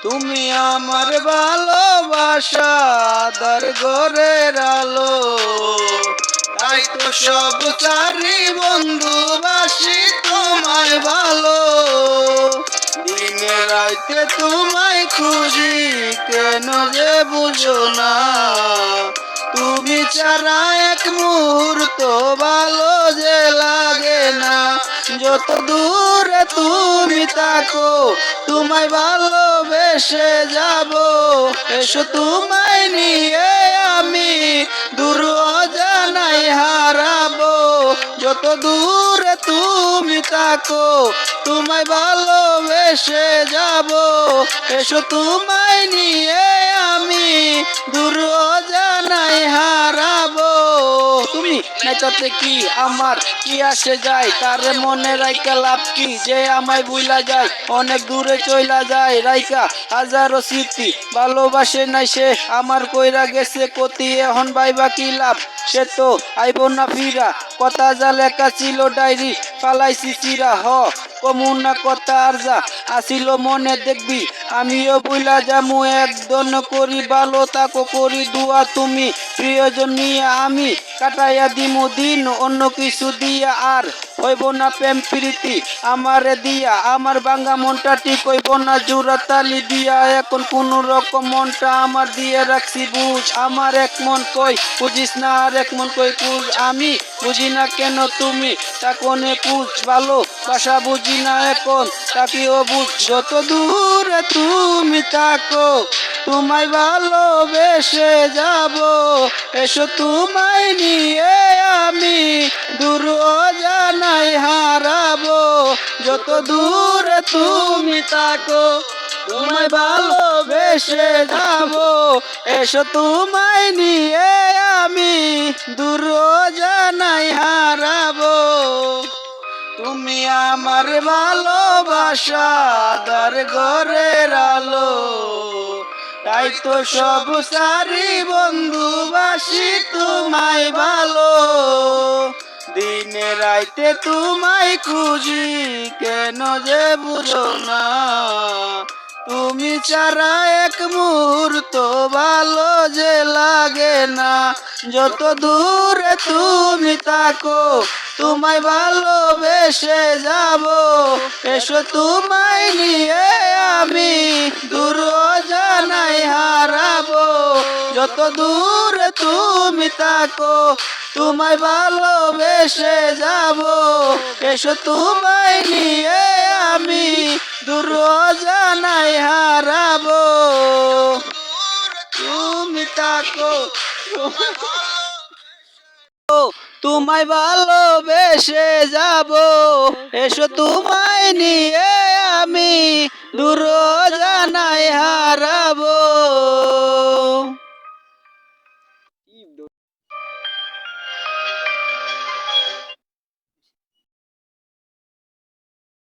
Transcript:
তুমি আমার ভালোবাসা আধার ঘরের আলো, তাই তো সব চারি বন্ধুবাসি তোমায় ভালো। দিনে রাইতে তোমায় খুঁজি, কেন যে বুঝো না, তুমি ছাড়া এক মুহূর্ত ভালো যে লাগে না। যত দূরে তুমি থাকো তোমায় ভালোবেসে যাব, এসো তোমায় নিয়ে আমি দূর অজানায় হারাবো। যত দূরে তুমি থাকো তোমায় ভালোবেসে যাব, এসো তোমায় নিয়ে আমি দূর অজানায় হারাবো। তুমি নেচাতে কি আমার কি আসে যায়, তার মনে রাইকা লাভ কি যে আমায় বুইলা যায়। অনেক দূরে চইলা যায় রাইকা হাজারো স্মৃতি, ভালোবাসে নাই সে আমার কইরা গেছে কতি, এখন ভাইবা কি লাভ সে তো আইব না ফিরা। কথা যা লেখা ছিল ডায়েরি পালাইছি চিরা, হ কমুনা কথা আর যা আসিল মনে দেখবি আমিও বুইলা যামু। একদন করি ভালো তাকো করি দুয়া, তুমি প্রিয়জন নিয়ে আমি কাটাইয়া দিমু দিন অন্য কিছু দিয়া। আর হইব না প্রেম প্রীতি আমারে দিয়া, আমার ভাঙ্গা মনটা ঠিক হইব না জোড়া তালি দিয়া। এখন কোন রকম মনটা আমার দিয়ে রাখছি বুঝ, আমার এক মন কই বুঝিস না আর এক মন কই কুজ। আমি বুঝি না কেন তুমি তাকনে কুজ, ভালো বাসা বুঝি না এখন তাকিও বুঝ। যত দূরে তুমি থাকো তোমায় ভালোবেসে যাব, এসো তোমায় নিয়ে আমি দূর অজানায় হারাবো। যত দূরে তুমি থাকো তোমায় ভালোবেসে যাব, এসো তোমায় নিয়ে আমি দূর অজানায় হারাবো। তুমি আমার ভালোবাসা আধার ঘরের আলো, তাই তো সব সারি বন্ধুবাসি তোমায় ভালো। দিনে রাইতে তোমায় খুঁজি, কেন যে বুঝো না, তুমি ছাড়া এক মুহূর্ত ভালো যে লাগে না। যত দূরে তুমি থাকো তোমায় ভালোবেসে যাব, এসো তোমায় নিয়ে আমি দূর অজানায় হারাবো। যত দূরে তুমি থাকো তোমায় ভালোবেসে যাব, এসো তোমায় নিয়ে আমি দূর অজানায় হারাবো। তুমি থাকো তোমায় ভালোবেসে যাব, এসো তোমায় নিয়ে আমি দূর